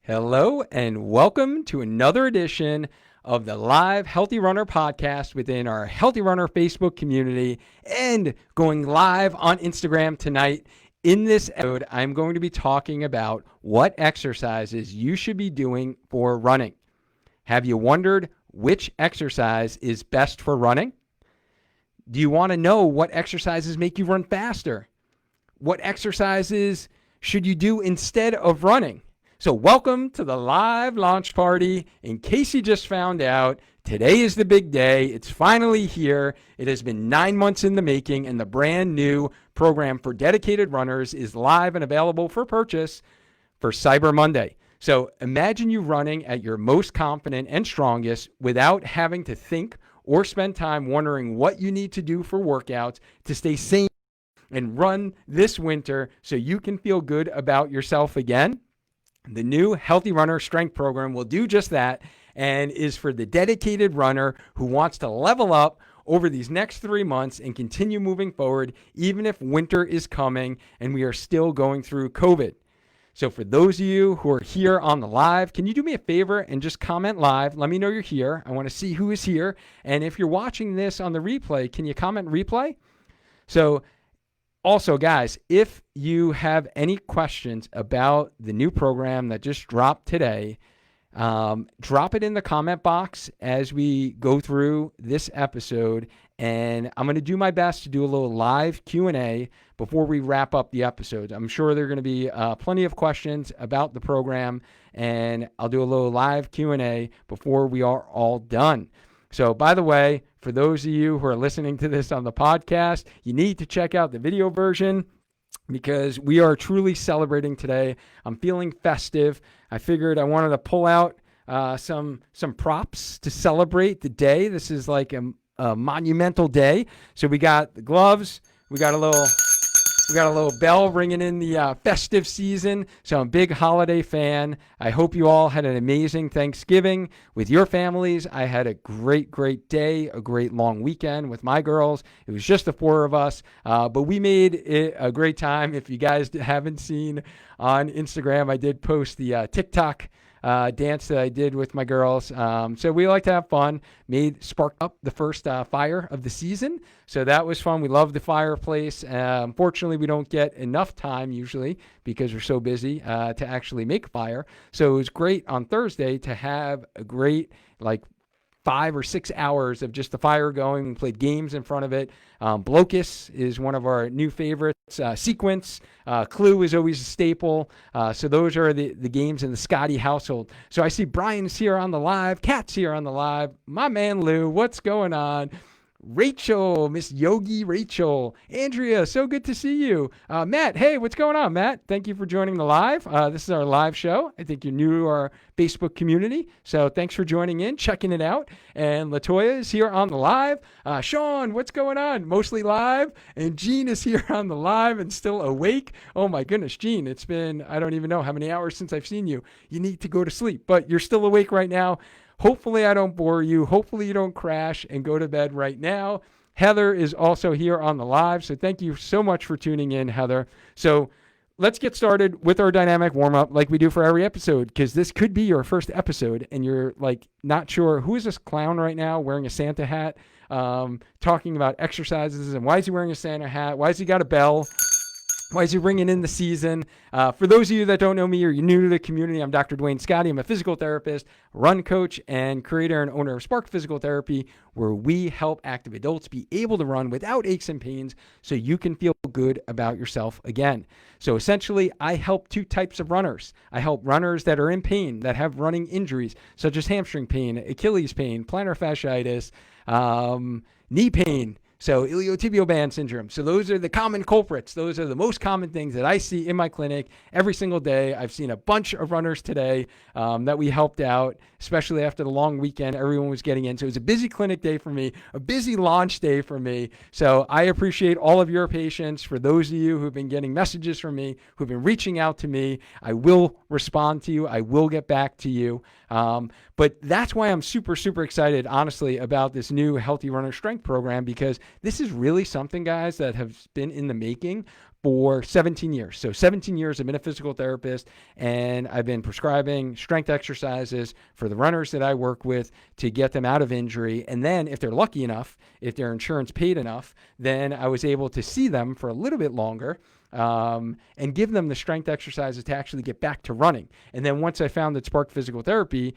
Hello and welcome to another edition of the live Healthy Runner podcast within our Healthy Runner Facebook community and going live on Instagram tonight. In this episode, I'm going to be talking about what exercises you should be doing for running. Have you wondered which exercise is best for running? Do you want to know what exercises make you run faster? What exercises should you do instead of running? So welcome to the live launch party. In case you just found out, today is the big day. It's finally here. It has been 9 months in the making, and the brand new program for dedicated runners is live and available for purchase for Cyber Monday. So imagine you running at your most confident and strongest without having to think or spend time wondering what you need to do for workouts to stay sane and run this winter so you can feel good about yourself again. The new Healthy Runner Strength Program will do just that and is for the dedicated runner who wants to level up over these next 3 months and continue moving forward, even if winter is coming and we are still going through COVID. So for those of you who are here on the live, can you do me a favor and just comment live? Let me know you're here. I want to see who is here. And if you're watching this on the replay, can you comment replay? So also, guys, if you have any questions about the new program that just dropped today, drop it in the comment box as we go through this episode. And I'm going to do my best to do a little live Q&A before we wrap up the episode. I'm sure there are going to be plenty of questions about the program, and I'll do a little live Q&A before we are all done. So, by the way, for those of you who are listening to this on the podcast, you need to check out the video version because we are truly celebrating today. I'm feeling festive. I figured I wanted to pull out some props to celebrate the day. This is like a monumental day. So we got the gloves. We got a little bell ringing in the festive season. So I'm a big holiday fan. I hope you all had an amazing Thanksgiving with your families. I had a great day, a great long weekend with my girls. It was just the four of us, but we made it a great time. If you guys haven't seen on Instagram, I did post the TikTok dance that I did with my girls. So we like to have fun. Sparked up the first fire of the season. So that was fun. We love the fireplace. Unfortunately, we don't get enough time usually because we're so busy to actually make fire. So it was great on Thursday to have a great 5 or 6 hours of just the fire going. We played games in front of it. Blocus is one of our new favorites. Sequence, Clue is always a staple. So those are the games in the Scotty household. So I see Brian's here on the live. Kat's here on the live. My man Lou, what's going on? Rachel, Miss Yogi Rachel. Andrea, so good to see you. Matt, hey, what's going on, Matt? Thank you for joining the live. This is our live show. I think you're new to our Facebook community, so thanks for joining in, checking it out. And Latoya is here on the live. Sean, what's going on? Mostly live. And Jean is here on the live and still awake. Oh my goodness, Jean, it's been, I don't even know how many hours since I've seen you. You need to go to sleep, but you're still awake right now. Hopefully I don't bore you. Hopefully you don't crash and go to bed right now. Heather is also here on the live. So thank you so much for tuning in, Heather. So let's get started with our dynamic warm-up like we do for every episode, because this could be your first episode and you're not sure who is this clown right now wearing a Santa hat, talking about exercises and why is he wearing a Santa hat? Why has he got a bell? Why is he ringing in the season? For those of you that don't know me or you're new to the community, I'm Dr. Dwayne Scotty. I'm a physical therapist, run coach, and creator and owner of Spark Physical Therapy, where we help active adults be able to run without aches and pains so you can feel good about yourself again. So essentially, I help two types of runners. I help runners that are in pain, that have running injuries, such as hamstring pain, Achilles pain, plantar fasciitis, knee pain, so iliotibial band syndrome. So those are the common culprits. Those are the most common things that I see in my clinic every single day. I've seen a bunch of runners today that we helped out, especially after the long weekend. Everyone was getting in. So it was a busy clinic day for me, a busy launch day for me. So I appreciate all of your patience. For those of you who've been getting messages from me, who've been reaching out to me, I will respond to you. I will get back to you. But that's why I'm super, super excited, honestly, about this new Healthy Runner Strength program, because this is really something, guys, that has been in the making for 17 years. So 17 years I've been a physical therapist, and I've been prescribing strength exercises for the runners that I work with to get them out of injury. And then if they're lucky enough, if their insurance paid enough, then I was able to see them for a little bit longer and give them the strength exercises to actually get back to running. And then once I found that Spark Physical Therapy,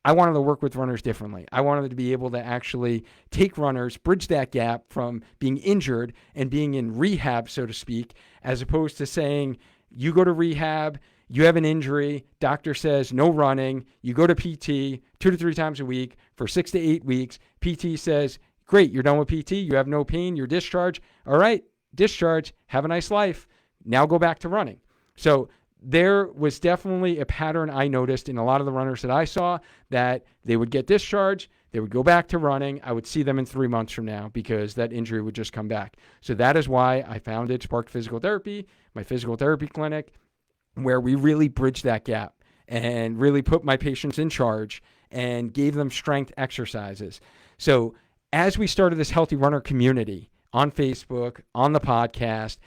I wanted to work with runners differently. I wanted to be able to actually take runners, bridge that gap from being injured and being in rehab, so to speak, as opposed to saying, you go to rehab, you have an injury, doctor says no running, you go to PT 2 to 3 times a week for 6 to 8 weeks. PT says, great, you're done with PT, you have no pain, you're discharged. All right, discharge, have a nice life. Now go back to running. So there was definitely a pattern I noticed in a lot of the runners that I saw, that they would get discharged, they would go back to running. I would see them in 3 months from now because that injury would just come back. So that is why I founded Spark Physical Therapy, my physical therapy clinic, where we really bridged that gap and really put my patients in charge and gave them strength exercises. So as we started this Healthy Runner community on Facebook, on the podcast,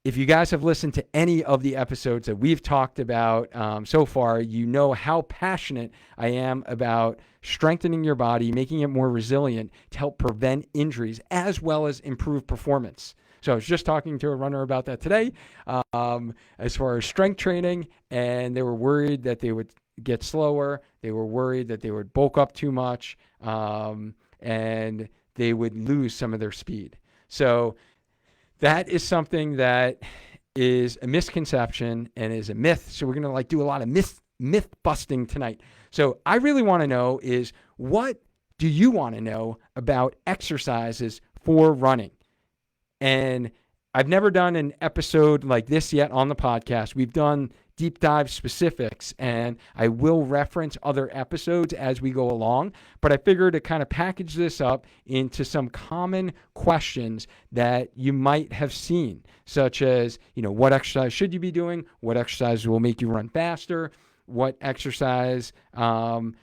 if you guys have listened to any of the episodes that we've talked about so far, you know how passionate I am about strengthening your body, making it more resilient to help prevent injuries as well as improve performance. So I was just talking to a runner about that today as far as strength training, and they were worried that they would get slower. They were worried that they would bulk up too much and they would lose some of their speed. So that is something that is a misconception and is a myth. So we're going to do a lot of myth busting tonight. So I really want to know is, what do you want to know about exercises for running? And I've never done an episode like this yet on the podcast. We've done deep dive specifics, and I will reference other episodes as we go along, but I figured to kind of package this up into some common questions that you might have seen, such as, what exercise should you be doing? What exercise will make you run faster? What exercise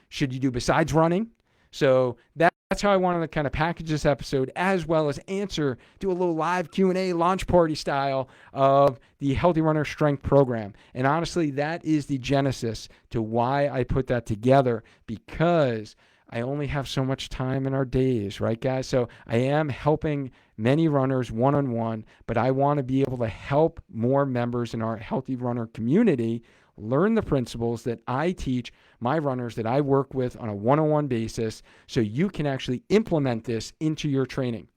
should you do besides running? So that's how I wanted to kind of package this episode, as well as do a little live Q&A launch party style of the Healthy Runner Strength Program. And honestly, that is the genesis to why I put that together, because I only have so much time in our days, right, guys? So I am helping many runners one-on-one, but I want to be able to help more members in our Healthy Runner community learn the principles that I teach my runners that I work with on a one-on-one basis, so you can actually implement this into your training.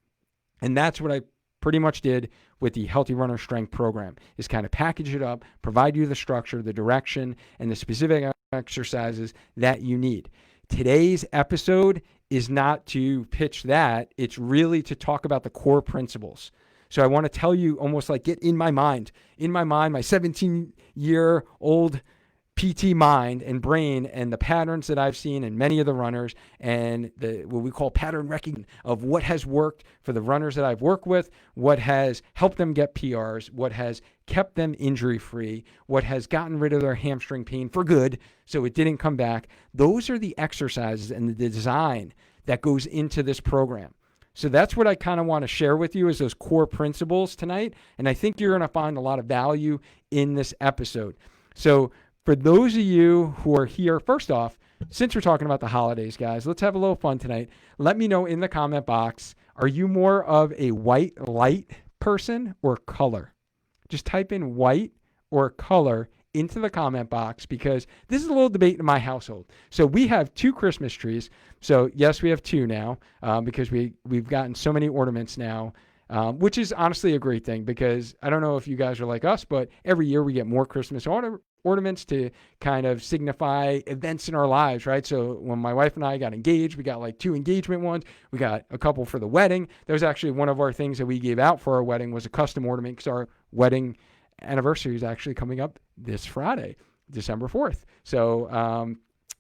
And that's what I pretty much did with the Healthy Runner Strength Program, is kind of package it up, provide you the structure, the direction, and the specific exercises that you need. Today's episode is not to pitch that. It's really to talk about the core principles. So I want to tell you, almost like get in my mind, my 17-year-old PT mind and brain, and the patterns that I've seen in many of the runners, and what we call pattern recognition of what has worked for the runners that I've worked with, what has helped them get PRs, what has kept them injury-free, what has gotten rid of their hamstring pain for good so it didn't come back. Those are the exercises and the design that goes into this program. So that's what I kind of want to share with you, is those core principles tonight. And I think you're going to find a lot of value in this episode. So for those of you who are here, first off, since we're talking about the holidays, guys, let's have a little fun tonight. Let me know in the comment box, are you more of a white light person or color? Just type in white or color into the comment box, because this is a little debate in my household. So we have 2 Christmas trees. So yes, we have 2 now because we've gotten so many ornaments now, which is honestly a great thing, because I don't know if you guys are like us, but every year we get more Christmas ornaments to kind of signify events in our lives, right? So when my wife and I got engaged, we got like 2 engagement ones. We got a couple for the wedding. That was actually one of our things that we gave out for our wedding, was a custom ornament, because our wedding anniversary is actually coming up this Friday, December 4th. So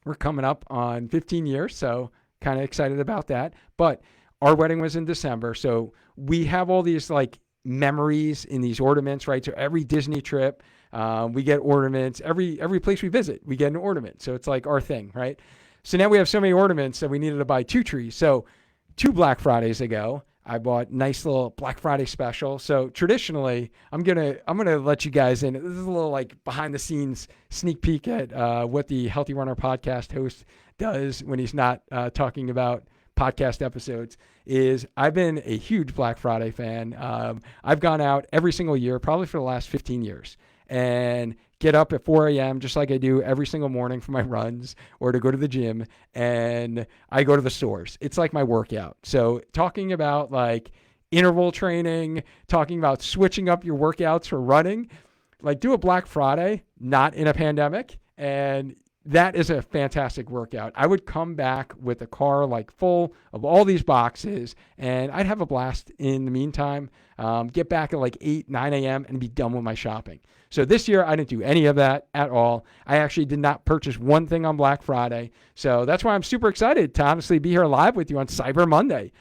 we're coming up on 15 years, so kind of excited about that. But our wedding was in December, so we have all these like memories in these ornaments, right? So every Disney trip, we get ornaments. Every place we visit, we get an ornament. So it's like our thing, right? So now we have so many ornaments that we needed to buy 2 trees. So 2 Black Fridays ago, I bought nice little Black Friday special. So traditionally, I'm gonna let you guys in. This is a little like behind the scenes sneak peek at what the Healthy Runner podcast host does when he's not talking about podcast episodes. Is I've been a huge Black Friday fan. I've gone out every single year, probably for the last 15 years, and get up at 4 a.m. just like I do every single morning for my runs or to go to the gym, and I go to the stores. It's like my workout. So talking about like interval training, talking about switching up your workouts for running, like do a Black Friday, not in a pandemic, and that is a fantastic workout. I would come back with a car like full of all these boxes, and I'd have a blast in the meantime. Get back at like 8, 9 a.m. and be done with my shopping. So this year, I didn't do any of that at all. I actually did not purchase one thing on Black Friday. So that's why I'm super excited to honestly be here live with you on Cyber Monday.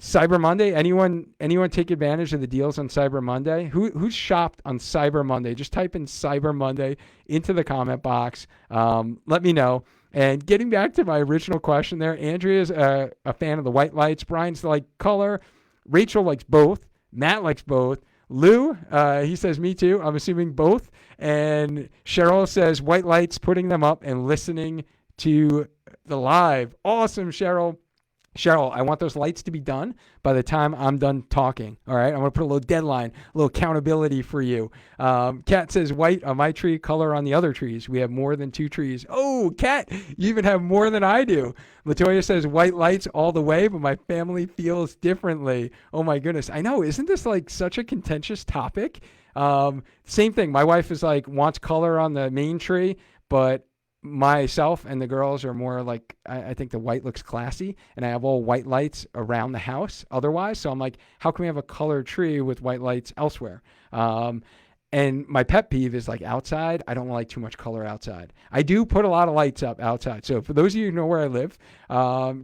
Cyber Monday, anyone take advantage of the deals on Cyber Monday? Who's shopped on Cyber Monday? Just type in Cyber Monday into the comment box. Let me know. And getting back to my original question there, Andrea's a fan of the white lights. Brian's like color. Rachel likes both. Matt likes both. Lou, he says, me too. I'm assuming both. And Cheryl says white lights, putting them up and listening to the live. Awesome, Cheryl. Cheryl, I want those lights to be done by the time I'm done talking. All right. I'm going to put a little deadline, a little accountability for you. Kat says white on my tree, color on the other trees. We have more than 2 trees. Oh, Kat, you even have more than I do. Latoya says white lights all the way, but my family feels differently. Oh my goodness. I know. Isn't this like such a contentious topic? Same thing. My wife is like, wants color on the main tree, but myself and the girls are more like, I think the white looks classy, and I have all white lights around the house otherwise. So I'm like, how can we have a colored tree with white lights elsewhere? And my pet peeve is like outside. I don't like too much color outside. I do put a lot of lights up outside. So for those of you who know where I live,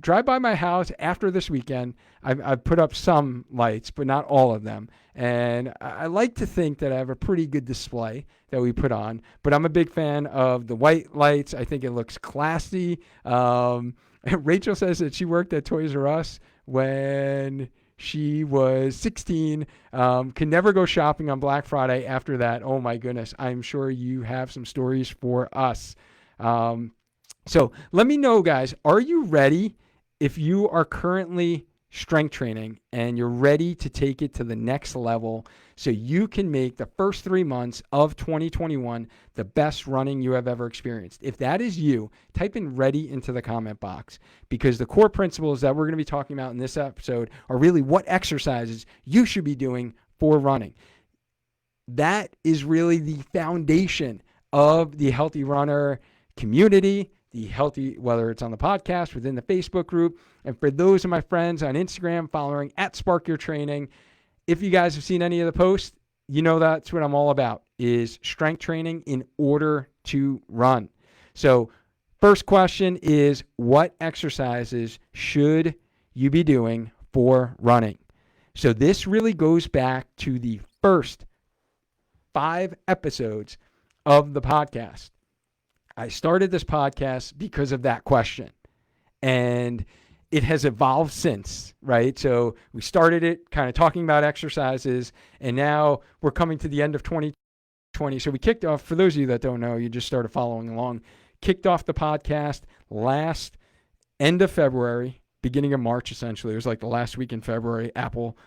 drive by my house after this weekend. I've put up some lights, but not all of them. And I like to think that I have a pretty good display that we put on, but I'm a big fan of the white lights. I think it looks classy. Rachel says that she worked at Toys R Us when she was 16, could never go shopping on Black Friday after that. Oh my goodness. I'm sure you have some stories for us. So let me know, guys, are you ready? If you are currently strength training and you're ready to take it to the next level so you can make the first 3 months of 2021 the best running you have ever experienced. If that is you, type in ready into the comment box, because the core principles that we're going to be talking about in this episode are really what exercises you should be doing for running. That is really the foundation of the Healthy Runner community, the healthy, whether it's on the podcast, within the Facebook group. And for those of my friends on Instagram following at Spark Your Training, if you guys have seen any of the posts, you know that's what I'm all about, is strength training in order to run. So first question is, what exercises should you be doing for running? So this really goes back to the first 5 episodes of the podcast. I started this podcast because of that question, and it has evolved since, right? So we started it kind of talking about exercises, and now we're coming to the end of 2020. So we kicked off, for those of you that don't know, you just started following along, kicked off the podcast last end of February, beginning of March, essentially. It was like the last week in February. Apple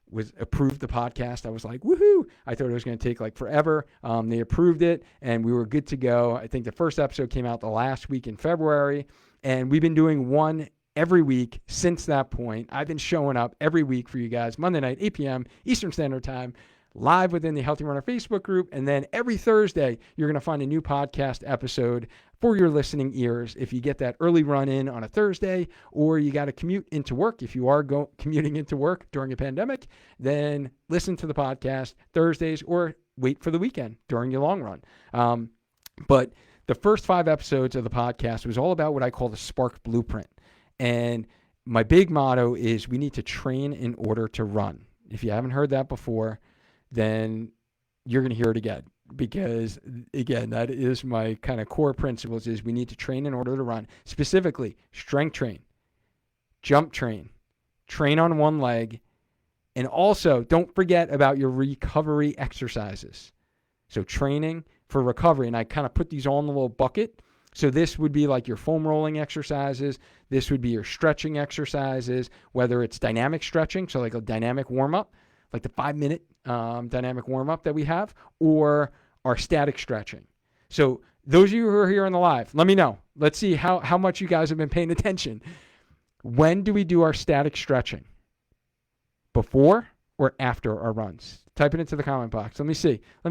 was approved the podcast. I was like, woohoo. I thought it was going to take like forever. They approved it and we were good to go. I think the first episode came out the last week in February, and we've been doing one every week since that point. I've been showing up every week for you guys, Monday night, 8 p.m. Eastern Standard Time, live within the Healthy Runner Facebook group. And then every Thursday, you're going to find a new podcast episode for your listening ears. If you get that early run in on a Thursday, or you got to commute into work, if you are commuting into work during a pandemic, then listen to the podcast Thursdays or wait for the weekend during your long run. But the first 5 episodes of the podcast was all about what I call the Spark Blueprint. And my big motto is we need to train in order to run. If you haven't heard that before, then you're going to hear it again, because again, that is my kind of core principles, is we need to train in order to run, specifically strength train, jump train, train on one leg, and also don't forget about your recovery exercises. So training for recovery, and I kind of put these all in a little bucket. So this would be like your foam rolling exercises. This would be your stretching exercises, whether it's dynamic stretching, so like a dynamic warm-up, like the 5-minute dynamic warm-up that we have, or our static stretching. So those of you who are here on the live, let me know. Let's see how much you guys have been paying attention. When do we do our static stretching? Before or after our runs? Type it into the comment box. Let me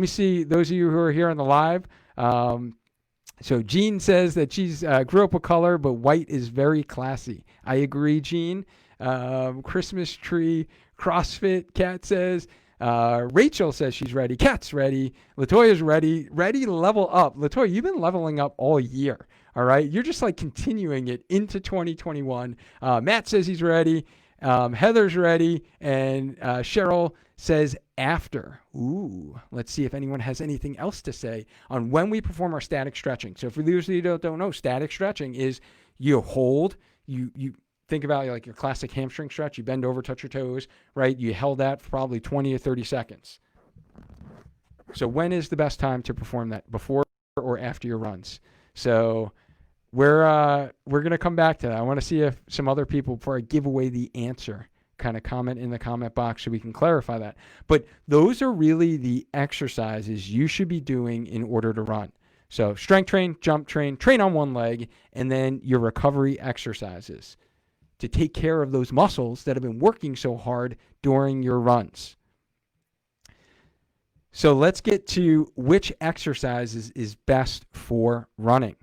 see those of you who are here on the live. So Jean says that she's grew up with color, but white is very classy. I agree, Jean. Christmas tree, CrossFit, Kat says. Rachel says she's ready. Kat's ready. Latoya's ready. Ready to level up. Latoya, you've been leveling up all year. All right. You're just like continuing it into 2021. Matt says he's ready. Heather's ready. And Cheryl says after. Ooh, let's see if anyone has anything else to say on when we perform our static stretching. So for those of you who don't know, static stretching is you hold, you think about like your classic hamstring stretch. You bend over, touch your toes, right? You held that for probably 20 or 30 seconds. So when is the best time to perform that? Before or after your runs? So we're going to come back to that. I want to see if some other people, before I give away the answer, kind of comment in the comment box so we can clarify that. But those are really the exercises you should be doing in order to run. So strength train, jump train, train on one leg, and then your recovery exercises to take care of those muscles that have been working so hard during your runs. So let's get to which exercises is best for running.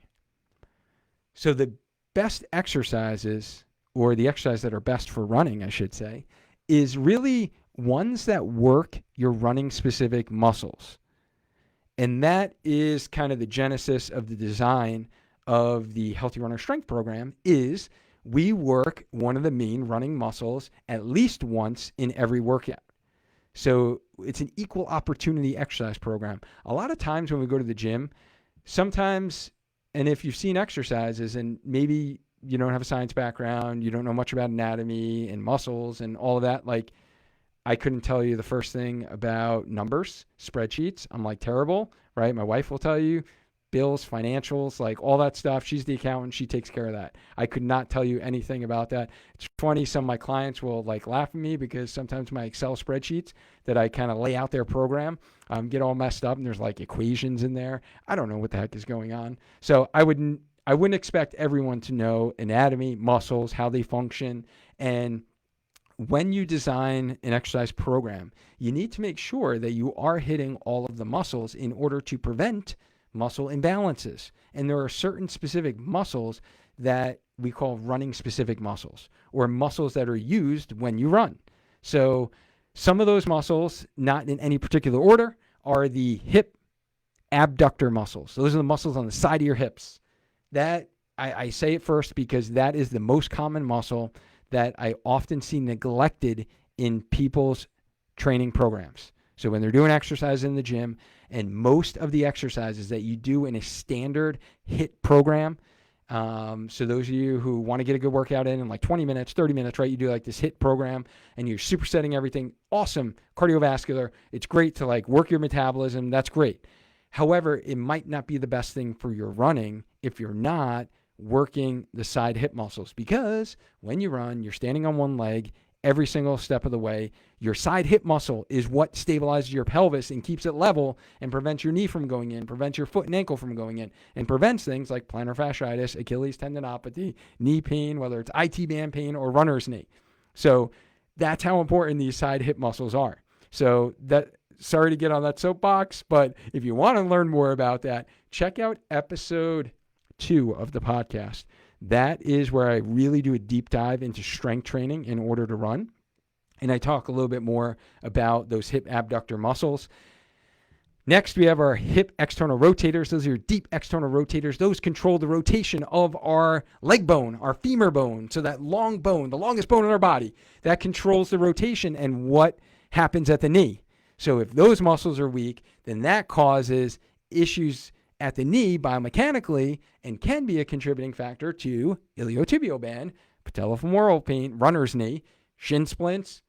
So the best exercises, or the exercises that are best for running, I should say, is really ones that work your running specific muscles. And that is kind of the genesis of the design of the Healthy Runner Strength Program. Is we work one of the main running muscles at least once in every workout. So it's an equal opportunity exercise program. A lot of times when we go to the gym, sometimes, and if you've seen exercises and maybe you don't have a science background, you don't know much about anatomy and muscles and all of that, like I couldn't tell you the first thing about numbers, spreadsheets. I'm like terrible, right? My wife will tell you. Bills, financials, like all that stuff. She's the accountant. She takes care of that. I could not tell you anything about that. It's funny. Some of my clients will like laugh at me because sometimes my Excel spreadsheets that I kind of lay out their program get all messed up and there's like equations in there. I don't know what the heck is going on. So I wouldn't expect everyone to know anatomy, muscles, how they function. And when you design an exercise program, you need to make sure that you are hitting all of the muscles in order to prevent muscle imbalances. And there are certain specific muscles that we call running specific muscles, or muscles that are used when you run. So some of those muscles, not in any particular order, are the hip abductor muscles. Those are the muscles on the side of your hips. That I say it first because that is the most common muscle that I often see neglected in people's training programs. So when they're doing exercise in the gym, and most of the exercises that you do in a standard HIIT program, so those of you who want to get a good workout in like 20 minutes, 30 minutes, right? You do like this HIIT program and you're supersetting everything. Awesome. Cardiovascular. It's great to like work your metabolism. That's great. However, it might not be the best thing for your running if you're not working the side hip muscles, because when you run, you're standing on one leg every single step of the way. Your side hip muscle is what stabilizes your pelvis and keeps it level and prevents your knee from going in, prevents your foot and ankle from going in, and prevents things like plantar fasciitis, Achilles tendinopathy, knee pain, whether it's IT band pain or runner's knee. So that's how important these side hip muscles are. So sorry to get on that soapbox, but if you want to learn more about that, check out episode 2 of the podcast. That is where I really do a deep dive into strength training in order to run. And I talk a little bit more about those hip abductor muscles. Next, we have our hip external rotators. Those are deep external rotators. Those control the rotation of our leg bone, our femur bone. So that long bone, the longest bone in our body, that controls the rotation and what happens at the knee. So if those muscles are weak, then that causes issues at the knee biomechanically and can be a contributing factor to iliotibial band, patellofemoral pain, runner's knee, shin splints,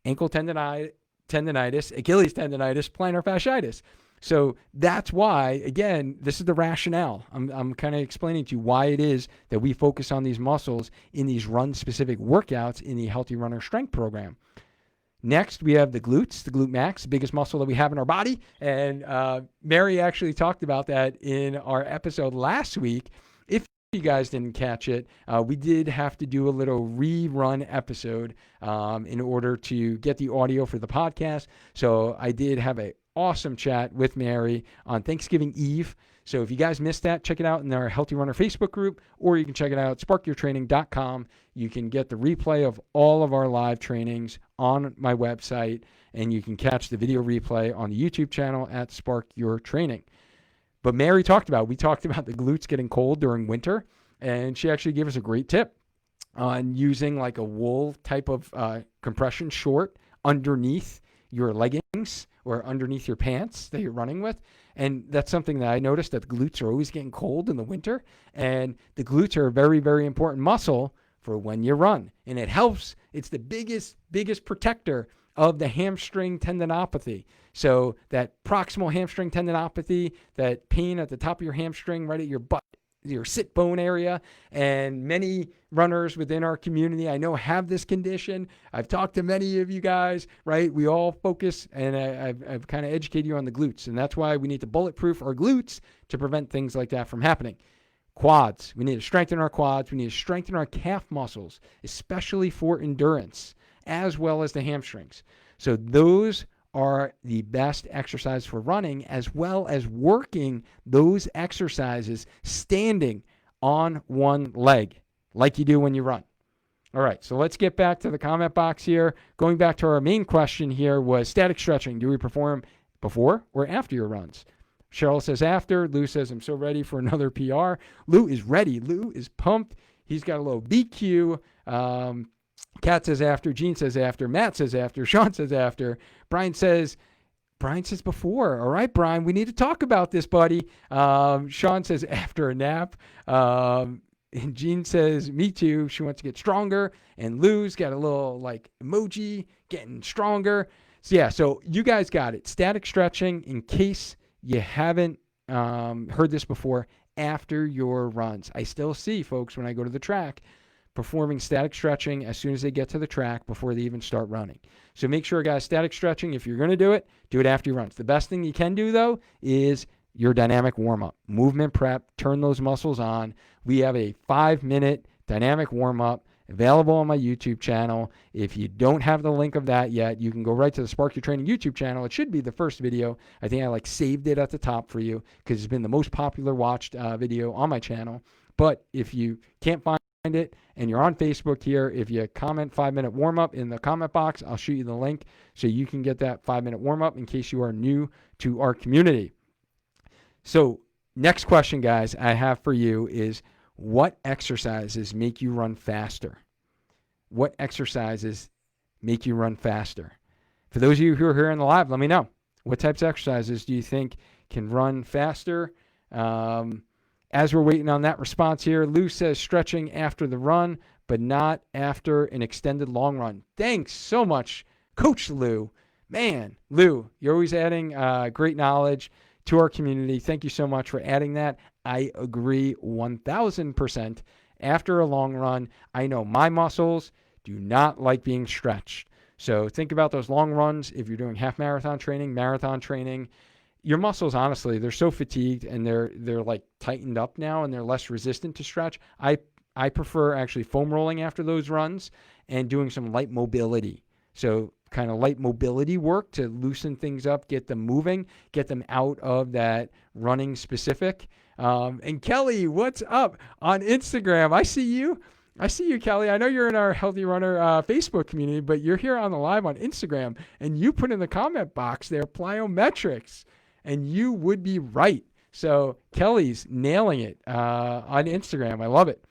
ankle tendinitis, Achilles tendinitis, plantar fasciitis. So that's why, again, this is the rationale. I'm kind of explaining to you why it is that we focus on these muscles in these run-specific workouts in the Healthy Runner Strength Program. Next, we have the glutes, the glute max, the biggest muscle that we have in our body. And Mary actually talked about that in our episode last week. If you guys didn't catch it, we did have to do a little rerun episode in order to get the audio for the podcast. So I did have an awesome chat with Mary on Thanksgiving Eve. So if you guys missed that, check it out in our Healthy Runner Facebook group, or you can check it out at sparkyourtraining.com. You can get the replay of all of our live trainings on my website, and you can catch the video replay on the YouTube channel at Spark Your Training. But Mary we talked about the glutes getting cold during winter, and she actually gave us a great tip on using like a wool type of compression short underneath your leggings or underneath your pants that you're running with. And that's something that I noticed, that the glutes are always getting cold in the winter. And the glutes are a very, very important muscle for when you run. And it helps. It's the biggest protector of the hamstring tendinopathy. So that proximal hamstring tendinopathy, that pain at the top of your hamstring, right at your butt, your sit bone area, and many runners within our community I know have this condition. I've talked to many of you guys, right? We all focus, and I've kind of educated you on the glutes, and that's why we need to bulletproof our glutes to prevent things like that from happening. Quads, we need to strengthen our quads. We need to strengthen our calf muscles, especially for endurance, as well as the hamstrings. So those are the best exercise for running, as well as working those exercises standing on one leg like you do when you run. All right, so let's get back to the comment box here. Going back to our main question here was static stretching. Do we perform before or after your runs? Cheryl says after. Lou says, I'm so ready for another PR. Lou is ready. Lou is pumped. He's got a little BQ. Kat says after, Gene says after, Matt says after, Sean says after, Brian says before. All right, Brian, we need to talk about this, buddy. Sean says after a nap. And Gene says, me too. She wants to get stronger. And Lou's got a little like emoji getting stronger. So yeah, so you guys got it. Static stretching, in case you haven't heard this before, after your runs. I still see folks when I go to the track performing static stretching as soon as they get to the track before they even start running. So make sure, guys, static stretching, if you're going to do it after your runs. The best thing you can do, though, is your dynamic warm-up. Movement prep, turn those muscles on. We have a 5-minute dynamic warm-up available on my YouTube channel. If you don't have the link of that yet, you can go right to the Spark Your Training YouTube channel. It should be the first video. I think I saved it at the top for you because it's been the most popular watched video on my channel. But if you can't find it and you're on Facebook here, if you comment 5-minute warm-up in the comment box, I'll shoot you the link so you can get that 5-minute warm-up in case you are new to our community. So next question, guys, I have for you is, what exercises make you run faster? What exercises make you run faster? For those of you who are here in the live, let me know. What types of exercises do you think can run faster? As we're waiting on that response here, Lou says stretching after the run, but not after an extended long run. Thanks so much, Coach Lou. Man, Lou, you're always adding great knowledge to our community. Thank you so much for adding that. I agree 1,000%. After a long run, I know my muscles do not like being stretched. So think about those long runs. If you're doing half marathon training, your muscles, honestly, they're so fatigued and they're like tightened up now and they're less resistant to stretch. I prefer actually foam rolling after those runs and doing some light mobility. So kind of light mobility work to loosen things up, get them moving, get them out of that running specific. And Kelly, what's up on Instagram? I see you, Kelly. I know you're in our Healthy Runner Facebook community, but you're here on the live on Instagram, and you put in the comment box there, plyometrics, and you would be right. So Kelly's nailing it on Instagram. I love it.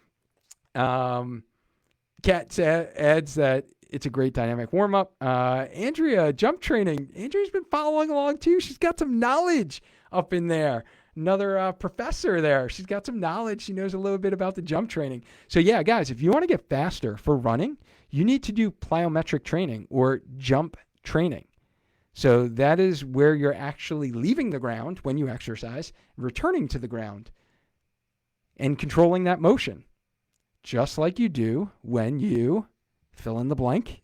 Kat adds that it's a great dynamic warm-up. Andrea, jump training. Andrea's been following along too. She's got some knowledge up in there. another professor there. She's got some knowledge. She knows a little bit about the jump training. So yeah, guys, if you want to get faster for running, you need to do plyometric training or jump training. So that is where you're actually leaving the ground when you exercise, returning to the ground, and controlling that motion, just like you do when you fill in the blank,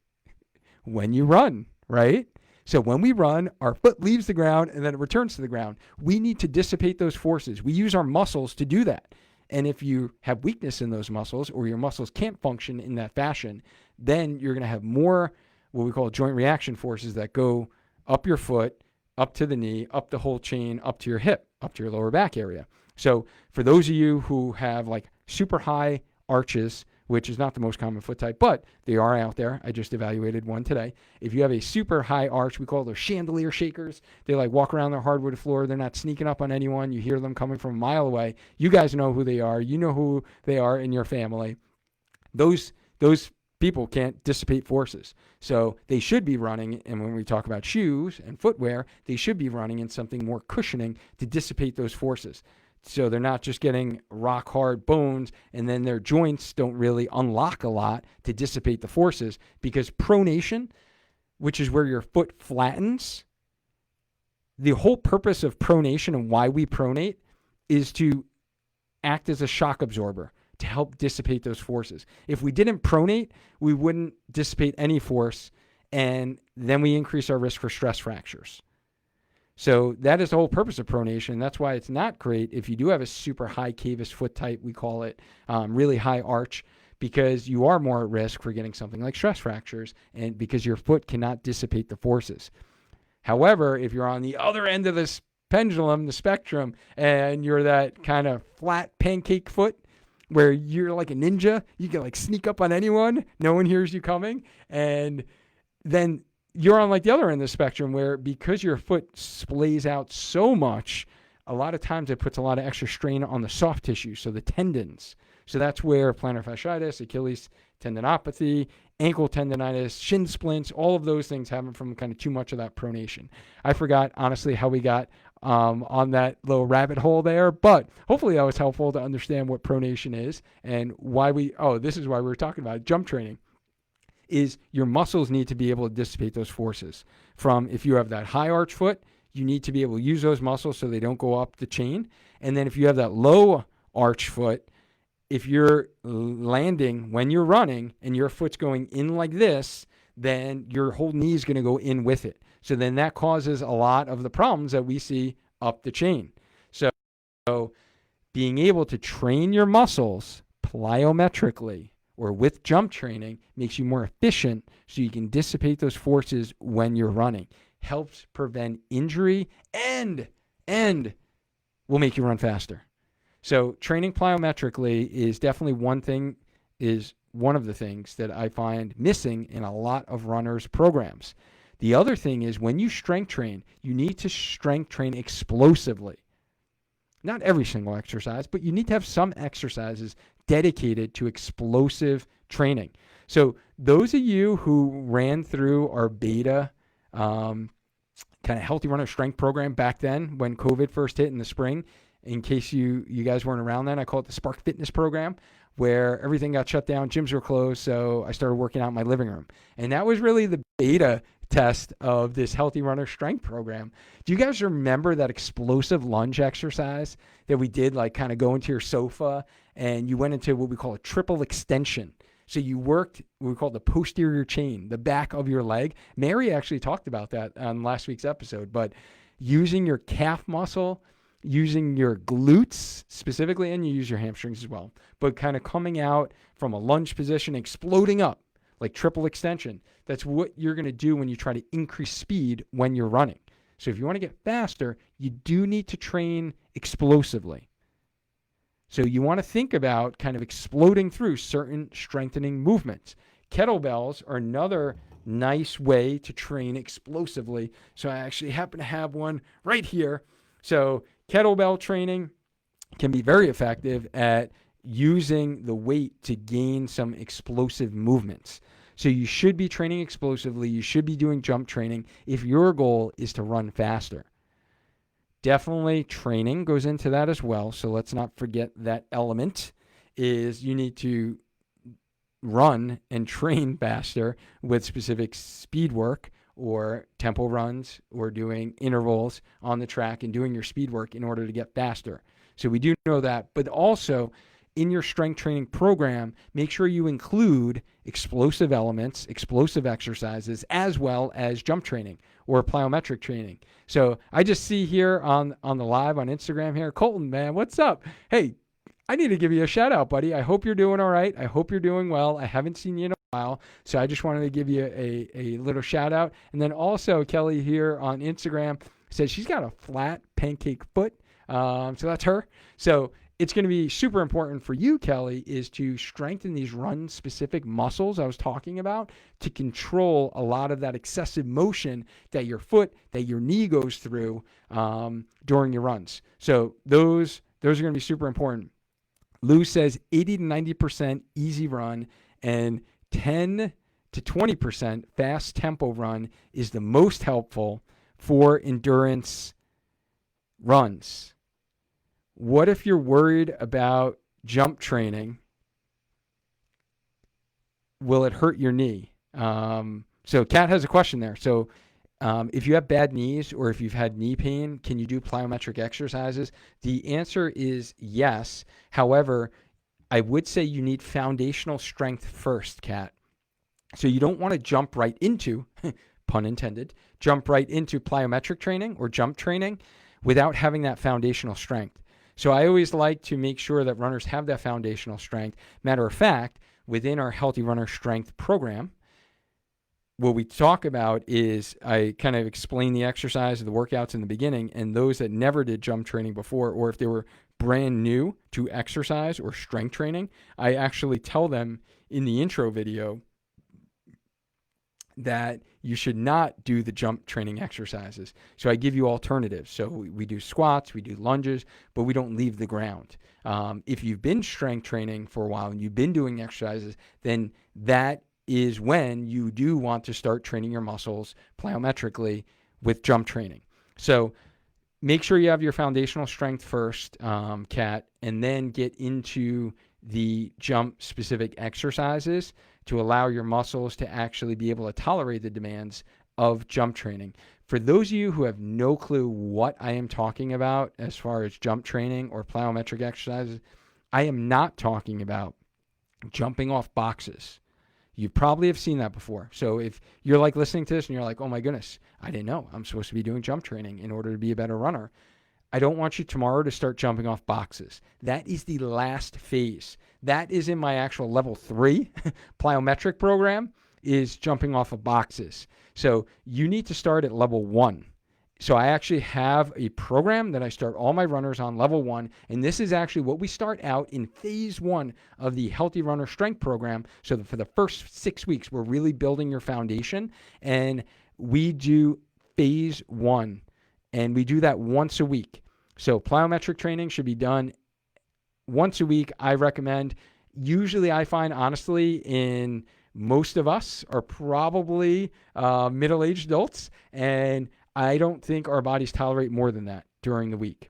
when you run, right? So when we run, our foot leaves the ground and then it returns to the ground. We need to dissipate those forces. We use our muscles to do that. And if you have weakness in those muscles or your muscles can't function in that fashion, then you're going to have more what we call joint reaction forces that go up your foot, up to the knee, up the whole chain, up to your hip, up to your lower back area. So for those of you who have like super high arches, which is not the most common foot type, but they are out there. I just evaluated one today. If you have a super high arch, we call those chandelier shakers. They like walk around their hardwood floor. They're not sneaking up on anyone. You hear them coming from a mile away. You guys know who they are. You know who they are in your family. Those people can't dissipate forces. So they should be running, and when we talk about shoes and footwear, they should be running in something more cushioning to dissipate those forces. So they're not just getting rock hard bones and then their joints don't really unlock a lot to dissipate the forces, because pronation, which is where your foot flattens, the whole purpose of pronation and why we pronate is to act as a shock absorber to help dissipate those forces. If we didn't pronate, we wouldn't dissipate any force, and then we increase our risk for stress fractures. So that is the whole purpose of pronation. That's why it's not great if you do have a super high cavus foot type, we call it, really high arch, because you are more at risk for getting something like stress fractures, and because your foot cannot dissipate the forces. However, if you're on the other end of this pendulum, the spectrum, and you're that kind of flat pancake foot where you're like a ninja, you can like sneak up on anyone, no one hears you coming, and then you're on like the other end of the spectrum where, because your foot splays out so much, a lot of times it puts a lot of extra strain on the soft tissue, so the tendons. So that's where plantar fasciitis, Achilles tendinopathy, ankle tendonitis, shin splints, all of those things happen from kind of too much of that pronation. I forgot, honestly, how we got on that little rabbit hole there, but hopefully that was helpful to understand what pronation is and why this is why we were talking about jump training. Is your muscles need to be able to dissipate those forces. From if you have that high arch foot, you need to be able to use those muscles so they don't go up the chain. And then if you have that low arch foot, if you're landing when you're running and your foot's going in like this, then your whole knee is going to go in with it. So then that causes a lot of the problems that we see up the chain. So being able to train your muscles plyometrically or with jump training makes you more efficient so you can dissipate those forces when you're running. Helps prevent injury and will make you run faster. So training plyometrically is definitely one of the things that I find missing in a lot of runners' programs. The other thing is when you strength train, you need to strength train explosively. Not every single exercise, but you need to have some exercises dedicated to explosive training. So those of you who ran through our beta kind of healthy runner strength program back then when COVID first hit in the spring, in case you guys weren't around then, I call it the Spark Fitness program, where everything got shut down, gyms were closed, so I started working out in my living room. And that was really the beta test of this healthy runner strength program. Do you guys remember that explosive lunge exercise that we did, like kind of go into your sofa and you went into what we call a triple extension? So you worked what we call the posterior chain, the back of your leg. Mary actually talked about that on last week's episode, but using your calf muscle, using your glutes specifically, and you use your hamstrings as well, but kind of coming out from a lunge position, exploding up like triple extension. That's what you're going to do when you try to increase speed when you're running. So if you want to get faster, you do need to train explosively. So you want to think about kind of exploding through certain strengthening movements. Kettlebells are another nice way to train explosively. So I actually happen to have one right here. So kettlebell training can be very effective at using the weight to gain some explosive movements. So you should be training explosively. You should be doing jump training if your goal is to run faster. definitely training goes into that as well. So let's not forget that element is you need to run and train faster with specific speed work or tempo runs or doing intervals on the track and doing your speed work in order to get faster. So we do know that, but also in your strength training program, make sure you include explosive elements, explosive exercises, as well as jump training or plyometric training. So I just see here on the live on Instagram here, Colton, man, what's up? Hey, I need to give you a shout out, buddy. I hope you're doing all right. I hope you're doing well. I haven't seen you in a while, so I just wanted to give you a little shout out. And then also Kelly here on Instagram says she's got a flat pancake foot. So that's her. So it's going to be super important for you, Kelly, is to strengthen these run-specific muscles I was talking about to control a lot of that excessive motion that your foot, that your knee goes through during your runs. So those are going to be super important. Lou says 80 to 90% easy run and 10 to 20% fast tempo run is the most helpful for endurance runs. What if you're worried about jump training? Will it hurt your knee? So Kat has a question there. So if you have bad knees or if you've had knee pain, can you do plyometric exercises? The answer is yes. However, I would say you need foundational strength first, Kat. So you don't want to jump right into, pun intended, jump right into plyometric training or jump training without having that foundational strength. So I always like to make sure that runners have that foundational strength. Matter of fact, within our Healthy Runner Strength program, what we talk about is I kind of explain the exercise of the workouts in the beginning, and those that never did jump training before, or if they were brand new to exercise or strength training, I actually tell them in the intro video that you should not do the jump training exercises. So I give you alternatives. So we do squats, we do lunges, but we don't leave the ground. If you've been strength training for a while and you've been doing exercises, then that is when you do want to start training your muscles plyometrically with jump training. So make sure you have your foundational strength first, Kat, and then get into the jump specific exercises to allow your muscles to actually be able to tolerate the demands of jump training. For those of you who have no clue what I am talking about as far as jump training or plyometric exercises, I am not talking about jumping off boxes. You probably have seen that before. So if you're like listening to this and you're like, oh my goodness, I didn't know I'm supposed to be doing jump training in order to be a better runner. I don't want you tomorrow to start jumping off boxes. That is the last phase. That is in my actual level 3 plyometric program, is jumping off of boxes. So you need to start at level 1. So I actually have a program that I start all my runners on level 1. And this is actually what we start out in phase 1 of the Healthy Runner Strength program. So that for the first 6 weeks, we're really building your foundation. And we do phase 1. And we do that once a week. So plyometric training should be done once a week, I recommend. Usually I find, honestly, in most of us are probably middle-aged adults, and I don't think our bodies tolerate more than that during the week.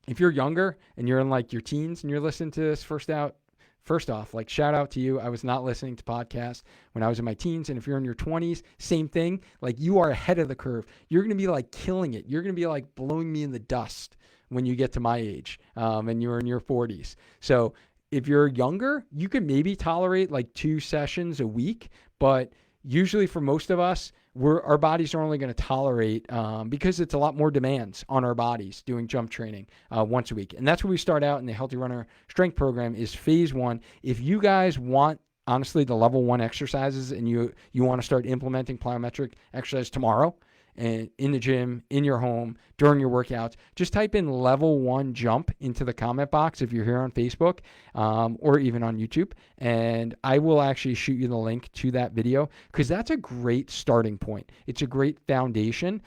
If you're younger and you're in like your teens and you're listening to this, first off, like shout out to you. I was not listening to podcasts when I was in my teens. And if you're in your 20s, same thing. Like you are ahead of the curve. You're going to be like killing it. You're going to be like blowing me in the dust when you get to my age and you're in your 40s. So if you're younger, you can maybe tolerate like 2 sessions a week. But usually for most of us, our bodies are only going to tolerate because it's a lot more demands on our bodies doing jump training once a week. And that's where we start out in the Healthy Runner Strength program is phase 1. If you guys want, honestly, the level 1 exercises and you want to start implementing plyometric exercise tomorrow and in the gym, in your home, during your workouts, just type in level 1 jump into the comment box if you're here on Facebook or even on YouTube. And I will actually shoot you the link to that video because that's a great starting point. It's a great foundation.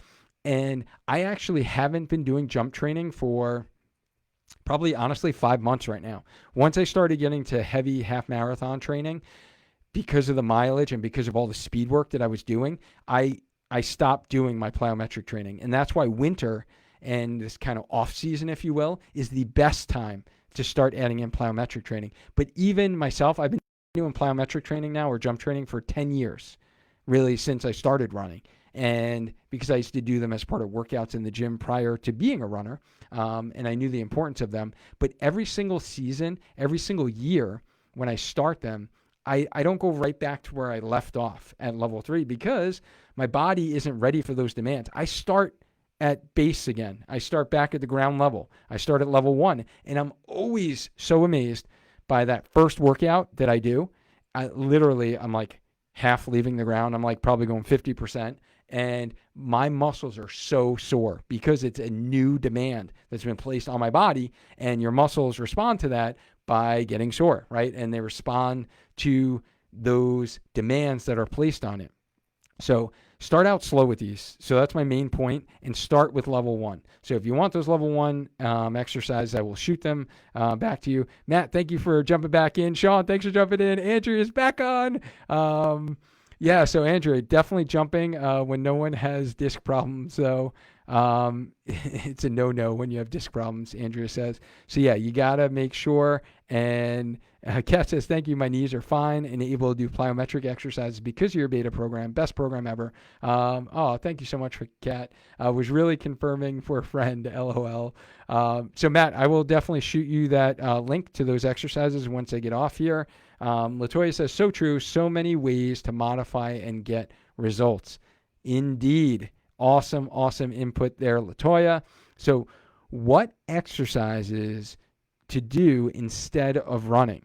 And I actually haven't been doing jump training for probably, honestly, 5 months right now. Once I started getting to heavy half marathon training, because of the mileage and because of all the speed work that I was doing, I stopped doing my plyometric training. And that's why winter and this kind of off season, if you will, is the best time to start adding in plyometric training. But even myself, I've been doing plyometric training now, or jump training, for 10 years, really, since I started running. And because I used to do them as part of workouts in the gym prior to being a runner, and I knew the importance of them. But every single season, every single year, when I start them, I don't go right back to where I left off at level 3, because my body isn't ready for those demands. I start at base again. I start back at the ground level. I start at level 1, and I'm always so amazed by that first workout that I do. I'm like half leaving the ground. I'm like probably going 50%, and my muscles are so sore because it's a new demand that's been placed on my body, and your muscles respond to that by getting sore, right? And they respond to those demands that are placed on it. So start out slow with these. So that's my main point, and start with level 1. So if you want those level 1 exercises, I will shoot them back to you. Matt, thank you for jumping back in. Sean, thanks for jumping in. Andrew is back on. Yeah, so Andrew, definitely jumping when no one has disc problems. So it's a no-no when you have disc problems, Andrea says. So yeah, you got to make sure. And Kat says, thank you. My knees are fine and able to do plyometric exercises because of your beta program. Best program ever. Oh, thank you so much for Kat. I was really confirming for a friend, LOL. So Matt, I will definitely shoot you that link to those exercises once I get off here. Latoya says, so true. So many ways to modify and get results. Indeed. Awesome input there, Latoya. So what exercises to do instead of running?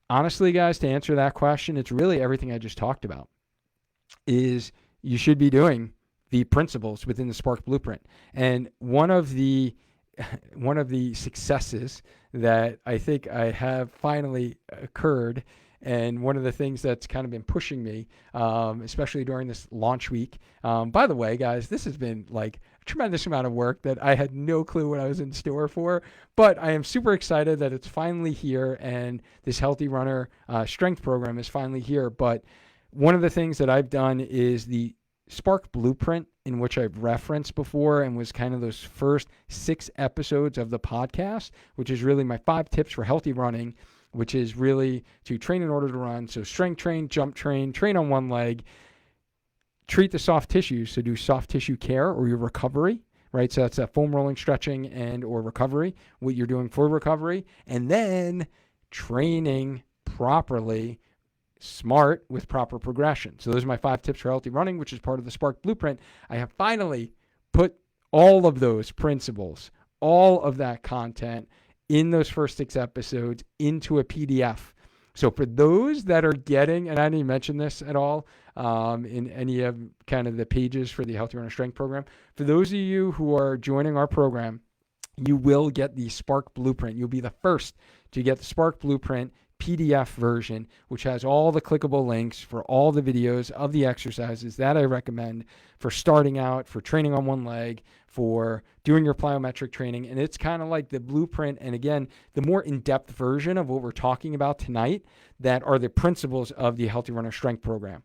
Honestly, guys, to answer that question, it's really everything I just talked about. Is you should be doing the principles within the Spark Blueprint. And one of the successes that I think I have finally occurred, and one of the things that's kind of been pushing me, especially during this launch week. By the way, guys, this has been like a tremendous amount of work that I had no clue what I was in store for, but I am super excited that it's finally here, and this Healthy Runner strength program is finally here. But one of the things that I've done is the Spark Blueprint, in which I've referenced before and was kind of those first 6 episodes of the podcast, which is really my 5 tips for healthy running, which is really to train in order to run. So strength train, jump train, train on one leg, treat the soft tissues. So do soft tissue care or your recovery, right? So that's that foam rolling, stretching, and or recovery, what you're doing for recovery. And then training properly, smart, with proper progression. So those are my 5 tips for healthy running, which is part of the Spark Blueprint. I have finally put all of those principles, all of that content in those first 6 episodes into a PDF. So for those that are getting, and I didn't mention this at all in any of kind of the pages for the Healthy Runner Strength program, for those of you who are joining our program, you will get the Spark Blueprint. You'll be the first to get the Spark Blueprint PDF version, which has all the clickable links for all the videos of the exercises that I recommend for starting out, for training on one leg, for doing your plyometric training. And it's kind of like the blueprint, and again, the more in-depth version of what we're talking about tonight, that are the principles of the Healthy Runner Strength program.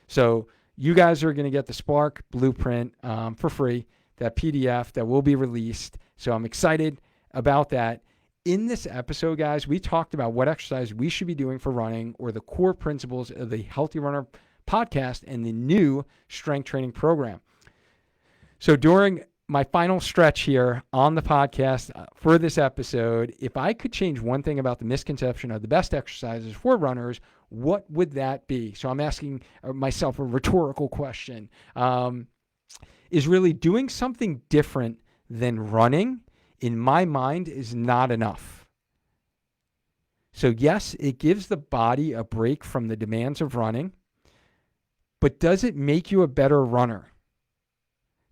So you guys are going to get the Spark Blueprint for free, that PDF that will be released. So I'm excited about that. In this episode, guys, we talked about what exercise we should be doing for running, or the core principles of the Healthy Runner podcast and the new strength training program. So during my final stretch here on the podcast for this episode, if I could change one thing about the misconception of the best exercises for runners, what would that be? So I'm asking myself a rhetorical question. Is really doing something different than running, in my mind, is not enough. So yes, it gives the body a break from the demands of running, but does it make you a better runner?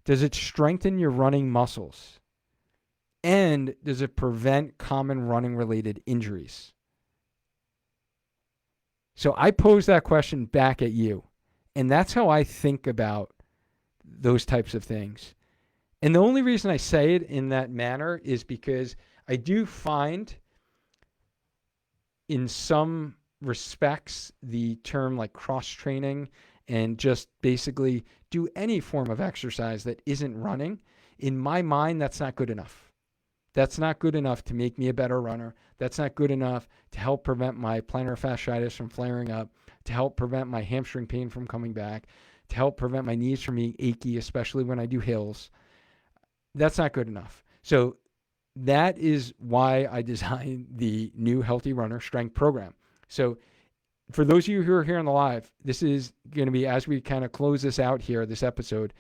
Does it strengthen your running muscles? And does it prevent common running-related injuries? So I pose that question back at you, and that's how I think about those types of things. And the only reason I say it in that manner is because I do find, in some respects, the term like cross-training and just basically do any form of exercise that isn't running In my mind, that's not good enough. That's not good enough to make me a better runner. That's not good enough to help prevent my plantar fasciitis from flaring up, to help prevent my hamstring pain from coming back, to help prevent my knees from being achy, especially when I do hills. That's not good enough. So that is why I designed the new Healthy Runner Strength Program. So for those of you who are here on the live, this is going to be, as we kind of close this out here, this episode,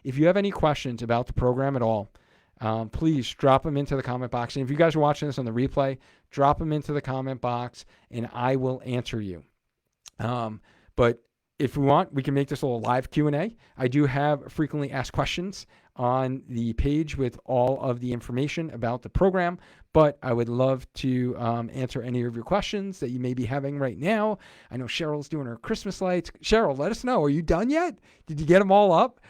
if you have any questions about the program at all, please drop them into the comment box. And if you guys are watching this on the replay, drop them into the comment box and I will answer you. But if we want, we can make this a little live Q&A. I do have frequently asked questions on the page with all of the information about the program, but I would love to answer any of your questions that you may be having right now. I know Cheryl's doing her Christmas lights. Cheryl, let us know. Are you done yet? Did you get them all up?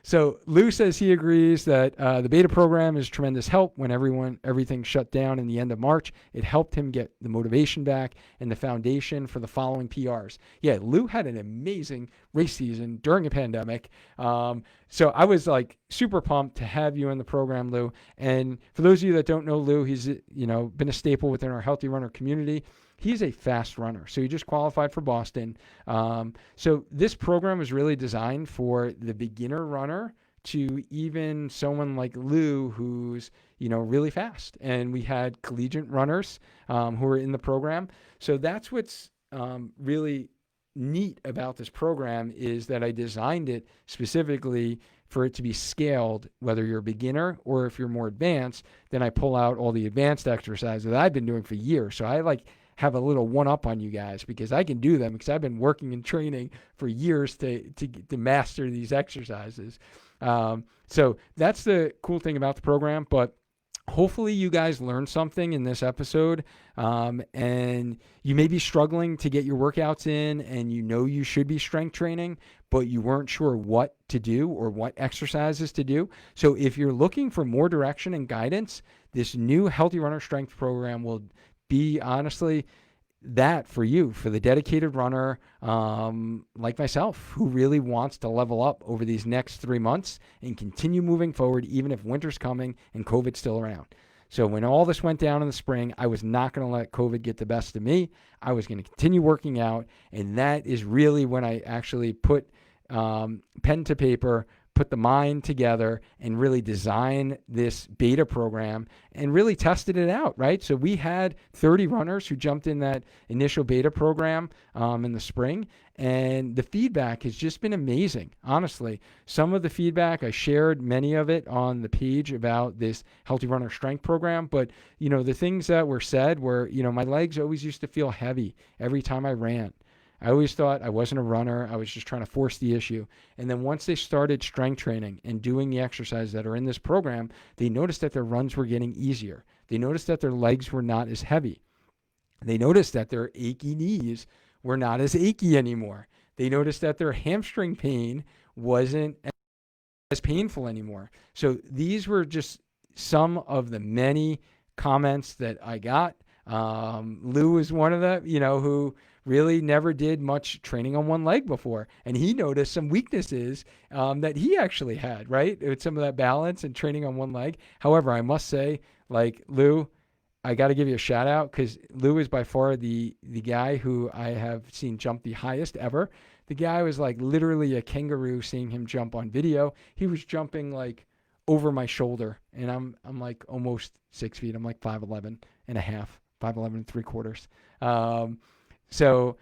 So Lou says he agrees that the beta program is tremendous help when everything shut down in the end of March. It helped him get the motivation back and the foundation for the following PRs. Yeah, Lou had an amazing race season during a pandemic. So I was like super pumped to have you in the program, Lou. And for those of you that don't know Lou, he's been a staple within our Healthy Runner community. He's a fast runner. So he just qualified for Boston. So this program is really designed for the beginner runner to even someone like Lou who's, really fast. And we had collegiate runners who were in the program. So that's what's really neat about this program, is that I designed it specifically for it to be scaled, whether you're a beginner or if you're more advanced. Then I pull out all the advanced exercises that I've been doing for years. So I have a little one up on you guys because I can do them because I've been working and training for years to master these exercises. So that's the cool thing about the program. But hopefully you guys learned something in this episode, and you may be struggling to get your workouts in, and you should be strength training, but you weren't sure what to do or what exercises to do. So if you're looking for more direction and guidance, this new Healthy Runner Strength Program will be honestly that for you, for the dedicated runner like myself, who really wants to level up over these next 3 months and continue moving forward, even if winter's coming and COVID's still around. So when all this went down in the spring, I was not going to let COVID get the best of me. I was going to continue working out. And that is really when I actually put pen to paper, put the mind together, and really design this beta program and really tested it out, right? So we had 30 runners who jumped in that initial beta program in the spring, and the feedback has just been amazing, honestly. Some of the feedback, I shared many of it on the page about this Healthy Runner Strength Program, but the things that were said were, my legs always used to feel heavy every time I ran. I always thought I wasn't a runner. I was just trying to force the issue. And then once they started strength training and doing the exercises that are in this program, they noticed that their runs were getting easier. They noticed that their legs were not as heavy. They noticed that their achy knees were not as achy anymore. They noticed that their hamstring pain wasn't as painful anymore. So these were just some of the many comments that I got. Lou was one of them, who really never did much training on one leg before. And he noticed some weaknesses that he actually had, right? With some of that balance and training on one leg. However, I must say, Lou, I got to give you a shout out, because Lou is by far the guy who I have seen jump the highest ever. The guy was literally a kangaroo seeing him jump on video. He was jumping over my shoulder, and I'm almost 6 feet. I'm 5'11 and a half, 5'11 and 3/4. So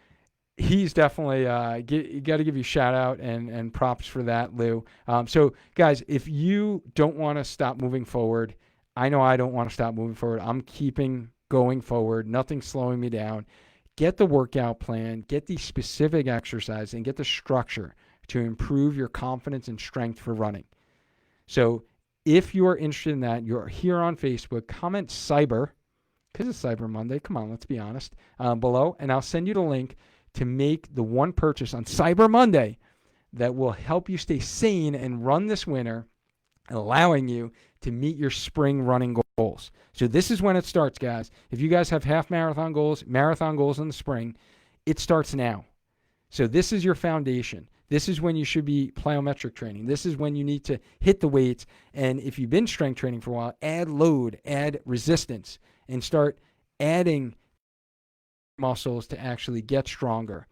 he's definitely, you got to give you a shout out and props for that, Lou. So guys, if you don't want to stop moving forward, I know I don't want to stop moving forward. I'm keeping going forward. Nothing's slowing me down. Get the workout plan, get the specific exercise, and get the structure to improve your confidence and strength for running. So if you're interested in that, you're here on Facebook, comment Cyber, because it's Cyber Monday. Come on, let's be honest, below. And I'll send you the link to make the one purchase on Cyber Monday that will help you stay sane and run this winter, allowing you to meet your spring running goals. So this is when it starts, guys. If you guys have half marathon goals in the spring, it starts now. So this is your foundation. This is when you should be plyometric training. This is when you need to hit the weights. And if you've been strength training for a while, add load, add resistance, and start adding muscles to actually get stronger.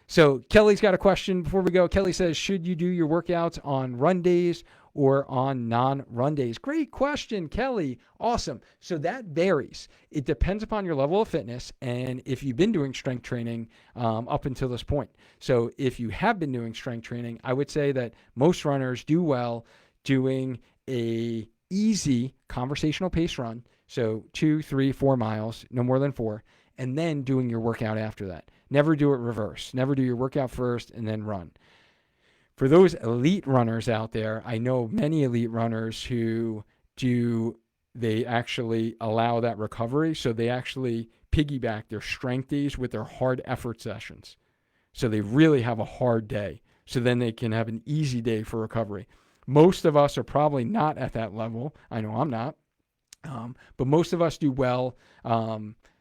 So Kelly's got a question before we go. Kelly says, should you do your workouts on run days or on non-run days? Great question, Kelly. Awesome. So that varies. It depends upon your level of fitness and if you've been doing strength training up until this point. So if you have been doing strength training, I would say that most runners do well doing a easy conversational pace run. So 2, 3, 4 miles, no more than 4, and then doing your workout after that. Never do it reverse. Never do your workout first and then run. For those elite runners out there, I know many elite runners who they actually allow that recovery. So they actually piggyback their strength days with their hard effort sessions. So they really have a hard day. So then they can have an easy day for recovery. Most of us are probably not at that level. I know I'm not. But most of us do well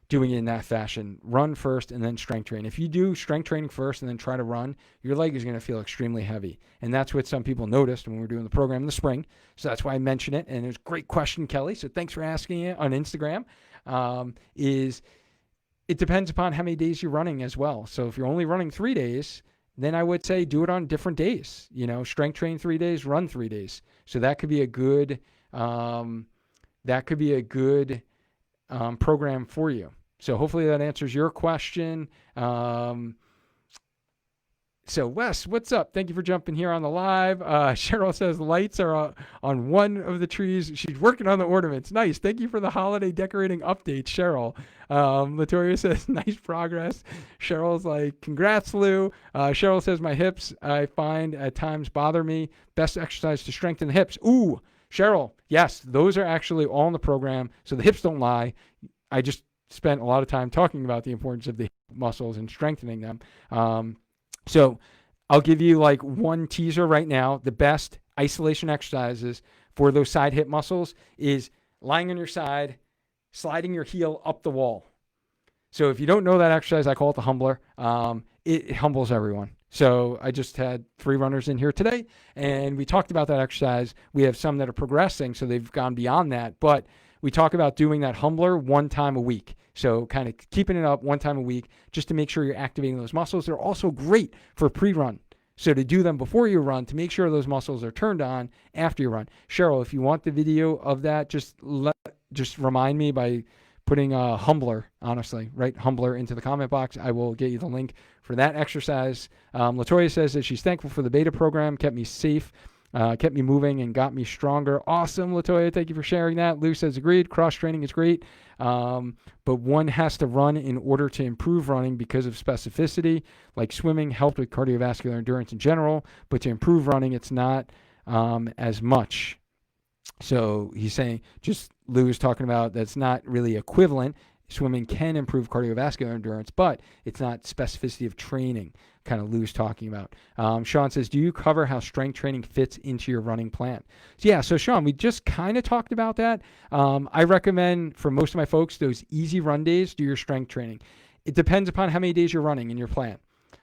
doing it in that fashion. Run first and then strength train. If you do strength training first and then try to run, your leg is going to feel extremely heavy. And that's what some people noticed when we were doing the program in the spring. So that's why I mentioned it. And it was a great question, Kelly. So thanks for asking it on Instagram. It depends upon how many days you're running as well. So if you're only running 3 days, then I would say do it on different days. Strength train 3 days, run 3 days. So that could be a good program for you. So hopefully that answers your question. So Wes, what's up? Thank you for jumping here on the live. Cheryl says lights are on one of the trees. She's working on the ornaments. Nice. Thank you for the holiday decorating update, Cheryl. Latoya says nice progress. Cheryl's like, congrats, Lou. Cheryl says my hips I find at times bother me. Best exercise to strengthen the hips. Ooh, Cheryl, yes, those are actually all in the program. So the hips don't lie. I just spent a lot of time talking about the importance of the muscles and strengthening them. So I'll give you like one teaser right now. The best isolation exercises for those side hip muscles is lying on your side, sliding your heel up the wall. So if you don't know that exercise, I call it the humbler. It humbles everyone. So I just had 3 runners in here today, and we talked about that exercise. We have some that are progressing, so they've gone beyond that. But we talk about doing that humbler 1 time a week. So kind of keeping it up 1 time a week just to make sure you're activating those muscles. They're also great for pre-run. So to do them before you run, to make sure those muscles are turned on after you run. Cheryl, if you want the video of that, just remind me by putting humbler, honestly, right? Humbler into the comment box. I will get you the link for that exercise. Latoya says that she's thankful for the beta program, kept me safe, kept me moving, and got me stronger. Awesome, Latoya. Thank you for sharing that. Lou says agreed. Cross training is great. But one has to run in order to improve running because of specificity. Like swimming helped with cardiovascular endurance in general, but to improve running, it's not as much. So he's saying, just Lou is talking about that's not really equivalent. Swimming can improve cardiovascular endurance, but it's not specificity of training, kind of Lou's talking about. Sean says, do you cover how strength training fits into your running plan? So yeah, so Sean, we just kind of talked about that. I recommend for most of my folks, those easy run days, do your strength training. It depends upon how many days you're running in your plan.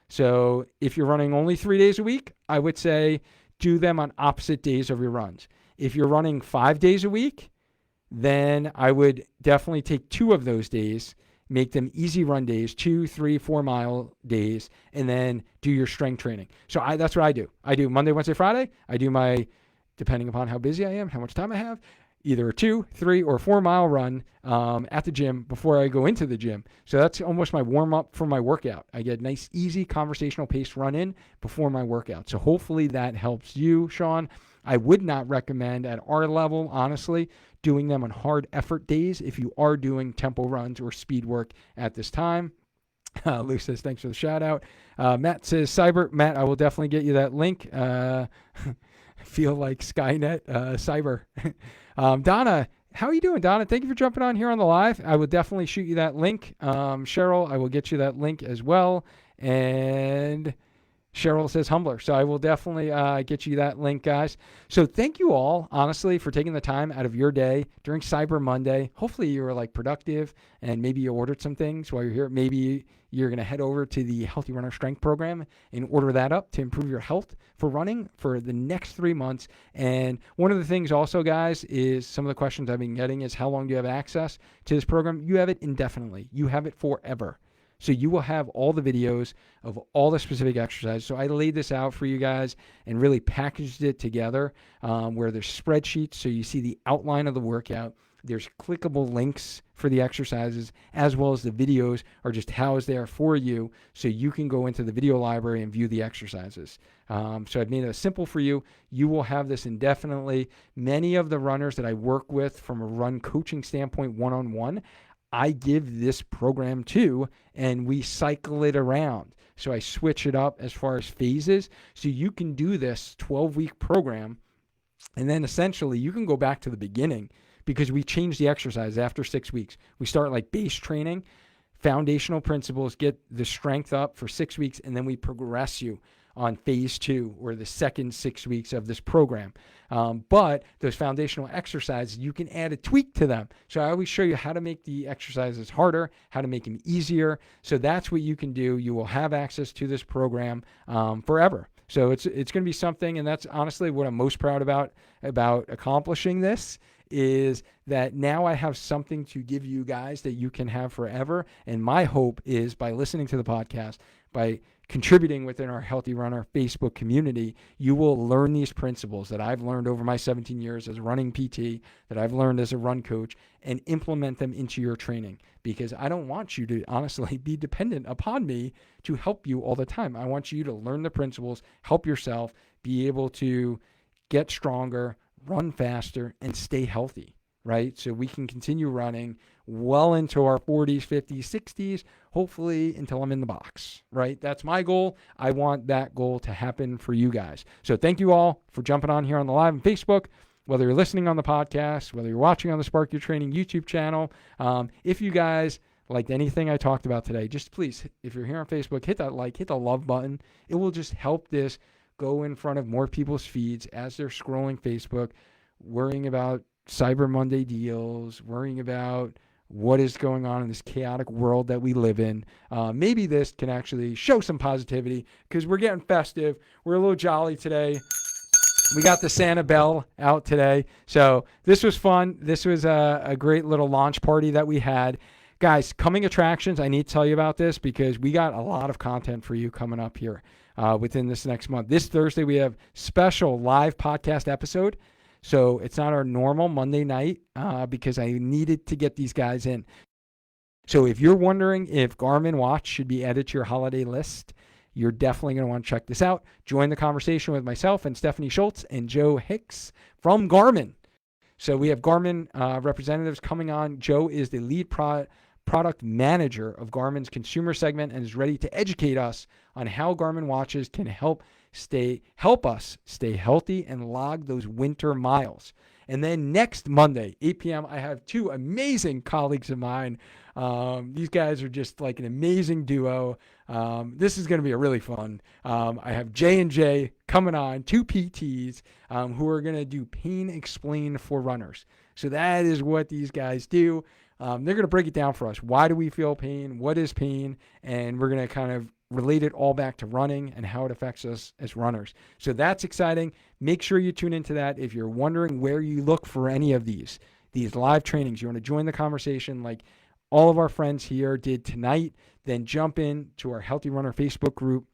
So if you're running only 3 days a week, I would say do them on opposite days of your runs. If you're running 5 days a week, then I would definitely take 2 of those days, make them easy run days, 2, 3, 4 mile days, and then do your strength training. So that's what I do. I do Monday, Wednesday, Friday. I do my, depending upon how busy I am, how much time I have, either a 2, 3, or 4 mile run at the gym before I go into the gym. So that's almost my warm up for my workout. I get a nice, easy conversational pace run in before my workout. So hopefully that helps you, Sean. I would not recommend at our level, honestly, doing them on hard effort days if you are doing tempo runs or speed work at this time. Lou says, thanks for the shout out. Matt says, Matt, I will definitely get you that link. Feel like Skynet, cyber. Donna, how are you doing, Donna? Thank you for jumping on here on the live. I will definitely shoot you that link. Cheryl, I will get you that link as well. And Cheryl says Humbler. So I will definitely get you that link, guys. So thank you all, honestly, for taking the time out of your day during Cyber Monday. Hopefully you were like productive and maybe you ordered some things while you're here. Maybe you're going to head over to the Healthy Runner Strength Program and order that up to improve your health for running for the next 3 months. And one of the things also, guys, is some of the questions I've been getting is how long do you have access to this program? You have it indefinitely. You have it forever. So you will have all the videos of all the specific exercises. So I laid this out for you guys and really packaged it together where there's spreadsheets. So you see the outline of the workout. There's clickable links for the exercises, as well as the videos are just housed there for you. So you can go into the video library and view the exercises. So I've made it simple for you. You will have this indefinitely. Many of the runners that I work with from a run coaching standpoint, one-on-one, I give this program to, and we cycle it around. So I switch it up as far as phases. So you can do this 12-week program, and then essentially you can go back to the beginning because we change the exercise after 6 weeks. We start like base training, foundational principles, get the strength up for 6 weeks, and then we progress you on phase 2 or the second 6 weeks of this program. But those foundational exercises, you can add a tweak to them. So I always show you how to make the exercises harder, how to make them easier. So that's what you can do. You will have access to this program forever. So it's going to be something, and that's honestly what I'm most proud about accomplishing this, is that now I have something to give you guys that you can have forever. And my hope is by listening to the podcast, by contributing within our Healthy Runner Facebook community, you will learn these principles that I've learned over my 17 years as a running PT, that I've learned as a run coach, and implement them into your training. Because I don't want you to honestly be dependent upon me to help you all the time. I want you to learn the principles, help yourself, be able to get stronger, run faster, and stay healthy, right? So we can continue running well into our 40s, 50s, 60s, hopefully until I'm in the box, right? That's my goal. I want that goal to happen for you guys. So thank you all for jumping on here on the live on Facebook, whether you're listening on the podcast, whether you're watching on the Spark Your Training YouTube channel. If you guys liked anything I talked about today, just please, if you're here on Facebook, hit that like, hit the love button. It will just help this go in front of more people's feeds as they're scrolling Facebook, worrying about Cyber Monday deals, worrying about what is going on in this chaotic world that we live in. Maybe this can actually show some positivity because we're getting festive. We're a little jolly today. We got the Santa bell out today. So this was fun. This was a great little launch party that we had. Guys, coming attractions, I need to tell you about this because we got a lot of content for you coming up here within this next month. This Thursday, we have special live podcast episode. So it's not our normal Monday night because I needed to get these guys in. So if you're wondering if Garmin Watch should be added to your holiday list, you're definitely going to want to check this out. Join the conversation with myself and Stephanie Schultz and Joe Hicks from Garmin. So we have Garmin representatives coming on. Joe is the lead product manager of Garmin's consumer segment and is ready to educate us on how Garmin watches can help us stay healthy and log those winter miles. And then next Monday, 8 p.m., I have two amazing colleagues of mine. These guys are just like an amazing duo. This is going to be a really fun. I have J&J coming on, two PTs who are going to do pain explained for runners. So that is what these guys do. They're going to break it down for us. Why do we feel pain? What is pain? And we're going to kind of relate it all back to running and how it affects us as runners. So that's exciting. Make sure you tune into that. If you're wondering where you look for any of these live trainings, you want to join the conversation like all of our friends here did tonight, then jump in to our Healthy Runner Facebook group.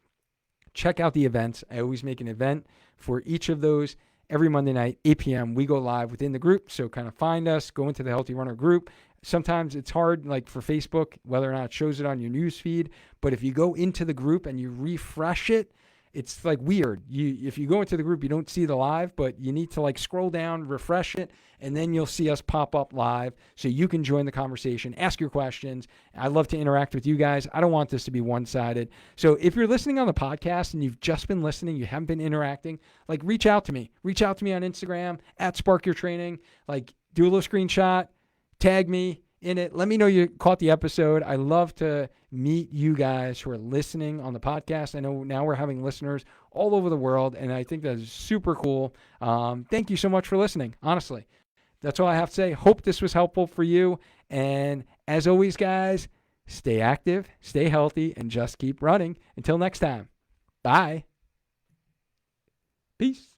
Check out the events. I always make an event for each of those. Every Monday night, 8 p.m., we go live within the group. So kind of find us, go into the Healthy Runner group. Sometimes it's hard, like for Facebook, whether or not it shows it on your news feed. But if you go into the group and you refresh it, it's like weird. If you go into the group, you don't see the live, but you need to like scroll down, refresh it, and then you'll see us pop up live so you can join the conversation, ask your questions. I love to interact with you guys. I don't want this to be one-sided. So if you're listening on the podcast and you've just been listening, you haven't been interacting, like reach out to me. Reach out to me on Instagram, @SparkYourTraining. Like do a little screenshot, tag me, in it. Let me know you caught the episode. I love to meet you guys who are listening on the podcast. I know now we're having listeners all over the world, and I think that is super cool. Thank you so much for listening, honestly. That's all I have to say. Hope this was helpful for you. And as always, guys, stay active, stay healthy, and just keep running. Until next time, bye. Peace.